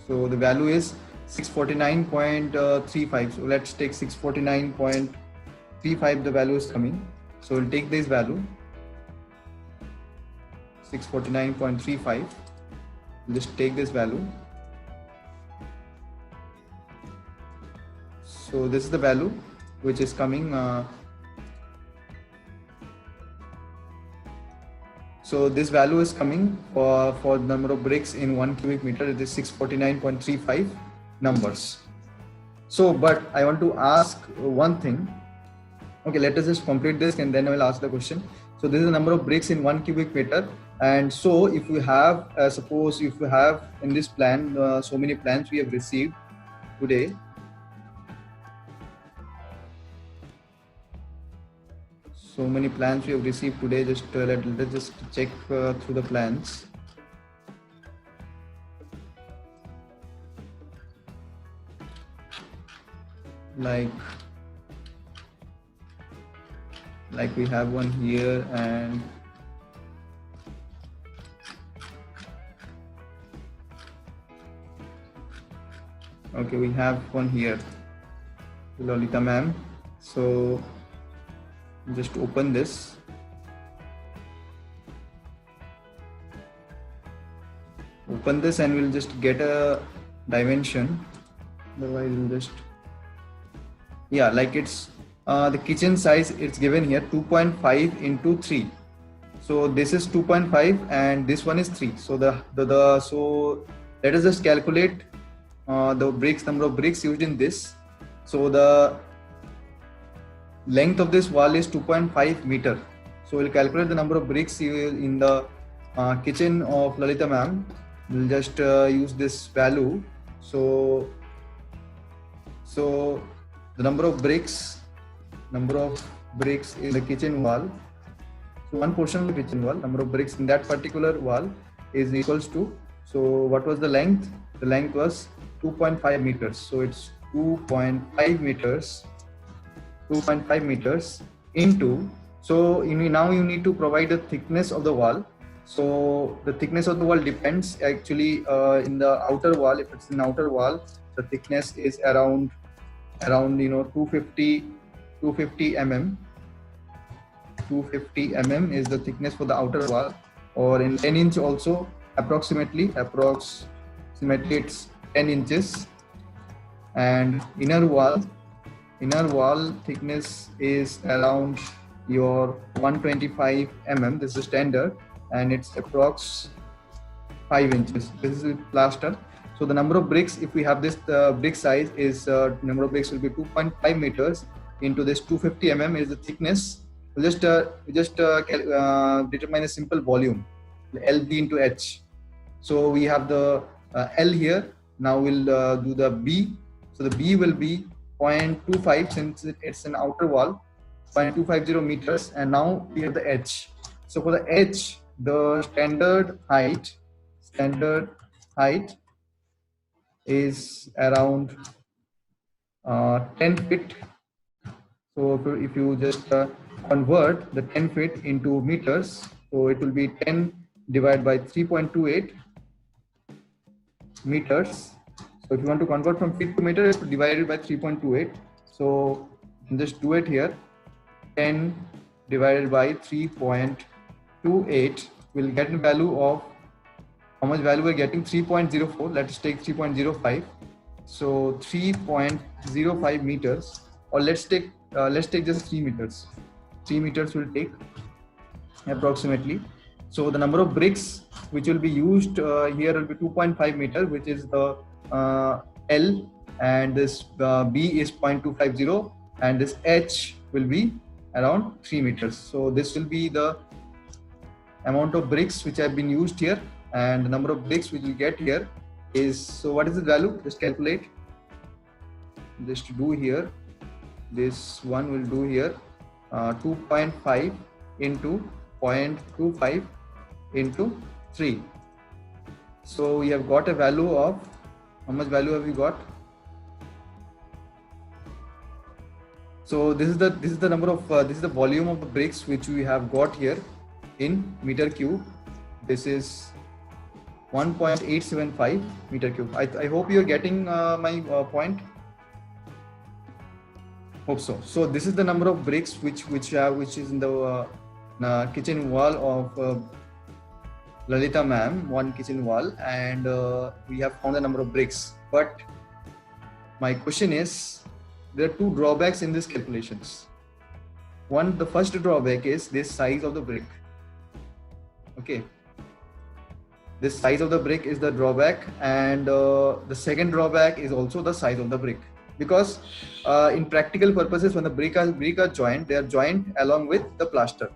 So the value is 649.35. So let's take 649.35. The value is coming. So we'll take this value 649.35. Just take this value. So this is the value which is coming. So this value is coming for the number of bricks in 1 cubic meter. It is 649.35 numbers. So, but I want to ask one thing. Okay, let us just complete this and then I will ask the question. So this is the number of bricks in 1 cubic meter. And so if you have, suppose if you have in this plan, so many plans we have received today. So many plans we have received today. Just let's just check through the plans. Like we have one here and okay, we have one here, Lolita ma'am. So just open this. Open this and we'll just get a dimension. Otherwise we'll just, yeah, like it's the kitchen size, it's given here 2.5 into 3. So this is 2.5 and this one is 3. So so let us just calculate the bricks, number of bricks used in this. So the length of this wall is 2.5 meter. So we'll calculate the number of bricks in the kitchen of Lalita ma'am. We'll just use this value So the number of bricks in the kitchen wall. So one portion of the kitchen wall, number of bricks in that particular wall is equals to, so what was the length? The length was 2.5 meters. So it's 2.5 meters into, so now you need to provide the thickness of the wall. So the thickness of the wall depends actually in the outer wall. If it's an outer wall, the thickness is around 250 mm. 250 mm is the thickness for the outer wall, or in 10 inch also approximately it's 10 inches. And inner wall thickness is around your 125 mm. This is standard, and it's approx 5 inches. This is plaster. So the number of bricks, if we have this brick size, is number of bricks will be 2.5 meters into this 250 mm is the thickness. We just determine a simple volume, LB into H. So we have the L here. Now we'll do the B. So the B will be 0.25 since it's an outer wall, 0.250 meters. And now we have the H. So for the H, the standard height is around 10 feet. So if you just convert the 10 feet into meters, so it will be 10 divided by 3.28 meters. So if you want to convert from feet to meter, it's divided by 3.28. So you can just do it here. 10 divided by 3.28 will get a value of, how much value we're getting? 3.04. Let's take 3.05. So 3.05 meters, or let's take just 3 meters. 3 meters will take approximately. So the number of bricks which will be used here will be 2.5 meter, which is the L, and this B is 0.250, and this H will be around 3 meters. So this will be the amount of bricks which have been used here, and the number of bricks which we get here is, so what is the value? Just calculate. Just do here. This one will do here 2.5 into 0.25 into 3. So we have got a value of, how much value have we got? So this is the number of this is the volume of the bricks which we have got here in meter cube. This is 1.875 meter cube. I hope you are getting my point. Hope so. So this is the number of bricks which is in the kitchen wall of Lalita ma'am, one kitchen wall, and we have found the number of bricks. But my question is, there are two drawbacks in these calculations. The first drawback is this size of the brick. Okay, this size of the brick is the drawback, and the second drawback is also the size of the brick. Because in practical purposes, when the brick are joined, they are joined along with the plaster.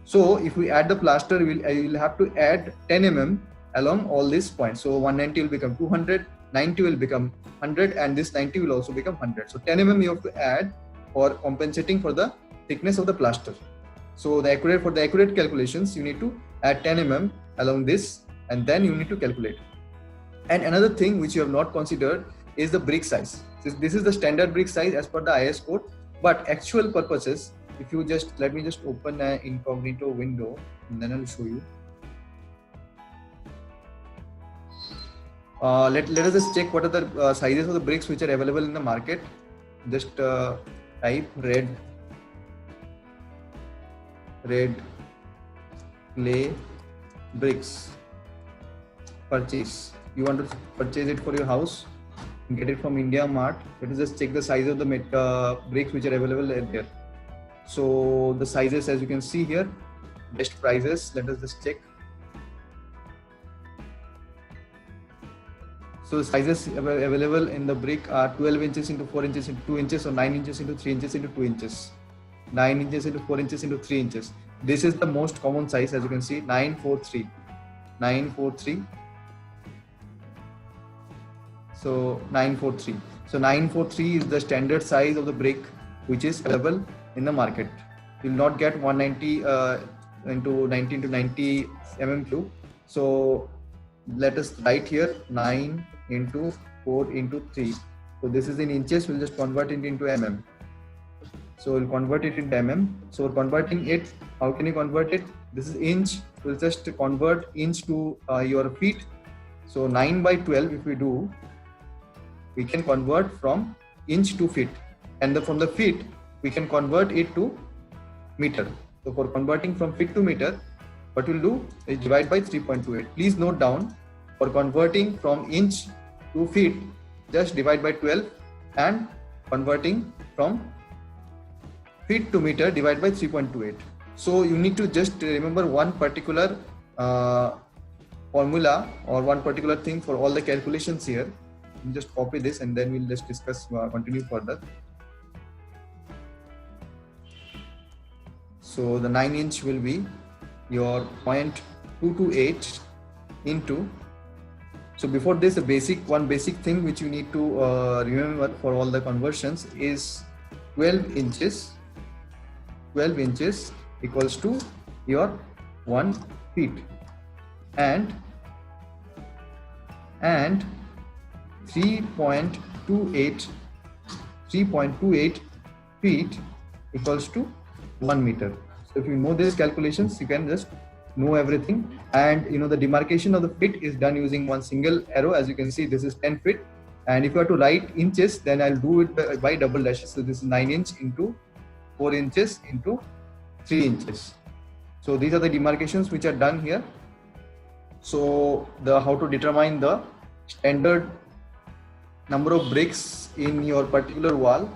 So if we add the plaster, I will have to add 10 mm along all these points. So 190 will become 200, 90 will become 100, and this 90 will also become 100. So 10 mm you have to add for compensating for the thickness of the plaster. So for the accurate calculations, you need to add 10 mm along this, and then you need to calculate. And another thing which you have not considered is the brick size. This is the standard brick size as per the IS code, but actual purposes, if you just, let me just open an incognito window and then I'll show you. Let us just check what are the sizes of the bricks which are available in the market. Just type red clay bricks, purchase. You want to purchase it for your house, get it from India Mart. Let us just check the size of the bricks which are available there. So the sizes, as you can see here, best prices. Let us just check. So the sizes available in the brick are 12 inches into 4 inches into 2 inches, or 9 inches into 3 inches into 2 inches, 9 inches into 4 inches into 3 inches. This is the most common size, as you can see, 943. So 943. So 943 is the standard size of the brick which is available in the market. You will not get 190 into 90 into 90 mm cube. So let us write here 9 into 4 into 3. So this is in inches. We'll just convert it into mm. So we'll convert it into mm. So we're converting it. How can you convert it? This is inch. We'll just convert inch to your feet. So 9 by 12, if we do, we can convert from inch to feet, and from the feet we can convert it to meter. So for converting from feet to meter, what we'll do is divide by 3.28. Please note down, for converting from inch to feet, just divide by 12, and converting from feet to meter, divide by 3.28. So you need to just remember one particular formula or one particular thing for all the calculations here. Just copy this and then we'll just discuss, continue further. So the 9 inch will be your 0.228 into. So before this, one basic thing which you need to remember for all the conversions is 12 inches. 12 inches equals to your 1 feet, and 3.28 feet equals to 1 meter. So if you know these calculations, you can just know everything. And you know the demarcation of the feet is done using one single arrow. As you can see, this is 10 feet. And if you have to write inches, then I'll do it by double dashes. So this is 9 inch into 4 inches into 3 inches. So these are the demarcations which are done here. So how to determine the standard number of bricks in your particular wall.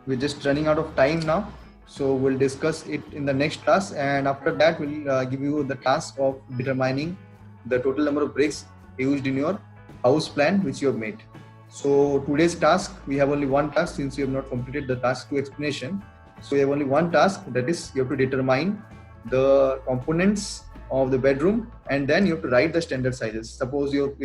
We're just running out of time now, so we'll discuss it in the next class, and after that we'll give you the task of determining the total number of bricks used in your house plan which you have made. So today's task, we have only one task since you have not completed the task 2 explanation. So we have only one task, that is you have to determine the components of the bedroom, and then you have to write the standard sizes. Suppose you have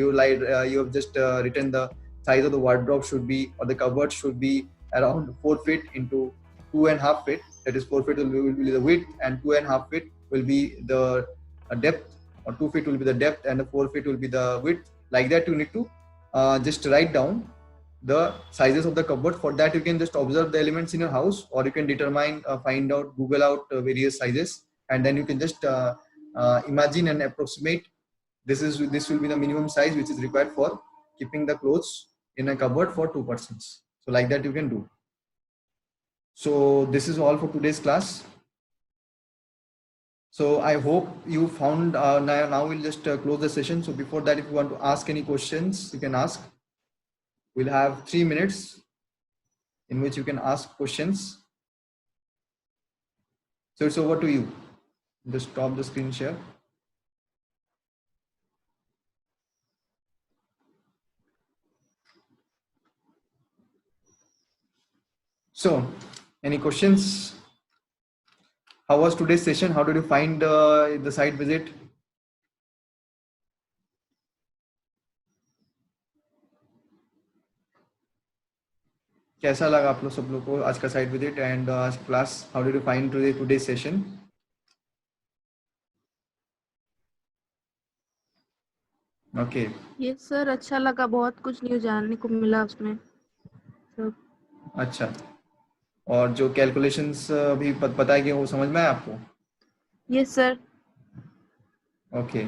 just written the size of the wardrobe should be, or the cupboard should be around 4 feet into 2.5 feet. That is 4 feet will be the width, and 2.5 feet will be the depth, or 2 feet will be the depth, and the 4 feet will be the width. Like that, you need to just write down the sizes of the cupboard. For that, you can just observe the elements in your house, or you can determine, find out, Google out various sizes, and then you can just imagine and approximate. This will be the minimum size which is required for keeping the clothes in a cupboard for 2 persons. So like that you can do. So this is all for today's class. So I hope you found, now we'll just close the session. So before that, if you want to ask any questions, you can ask. We'll have 3 minutes in which you can ask questions. So it's over to you. Just stop the screen share. So, any questions? How was today's session? How did you find the site visit? कैसा लगा आप लोग सब लोग को आज का site visit and आज class? How did you find today's session? Okay. Yes sir, अच्छा लगा, बहुत कुछ न्यू जानने को मिला उसमें सब. अच्छा, और जो कैलकुलेशंस अभी पता है कि वो समझ में आया आपको? Yes sir. Okay,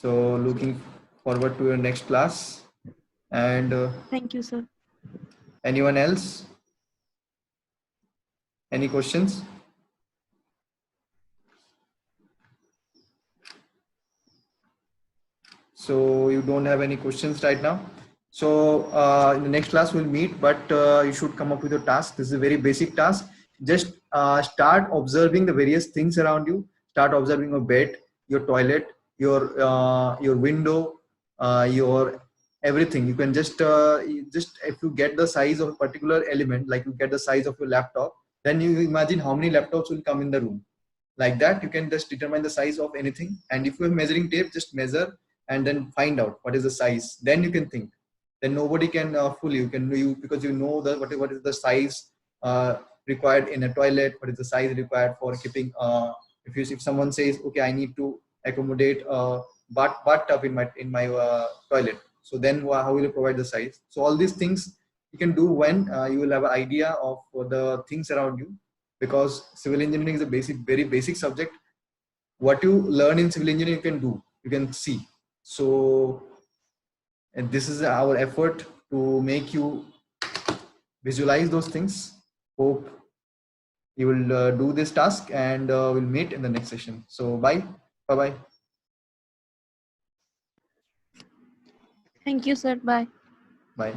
so looking forward to your next class and thank you sir. anyone else? Any questions? So you don't have any questions right now. So in the next class we'll meet, but you should come up with a task. This is a very basic task. Just start observing the various things around you. Start observing your bed, your toilet, your window, your everything. You can just if you get the size of a particular element, like you get the size of your laptop, then you imagine how many laptops will come in the room. Like that, you can just determine the size of anything. And if you have measuring tape, just measure and then find out what is the size. Then you can think. Then nobody can fool you. Because you know what is the size required in a toilet. What is the size required for keeping? If someone says, okay, I need to accommodate a bathtub in my toilet. So then how will you provide the size? So all these things you can do when you will have an idea of the things around you, because civil engineering is a very basic subject. What you learn in civil engineering you can do, you can see. So, and this is our effort to make you visualize those things. Hope you will do this task, and we'll meet in the next session. So bye bye. Thank you, sir. Bye. Bye.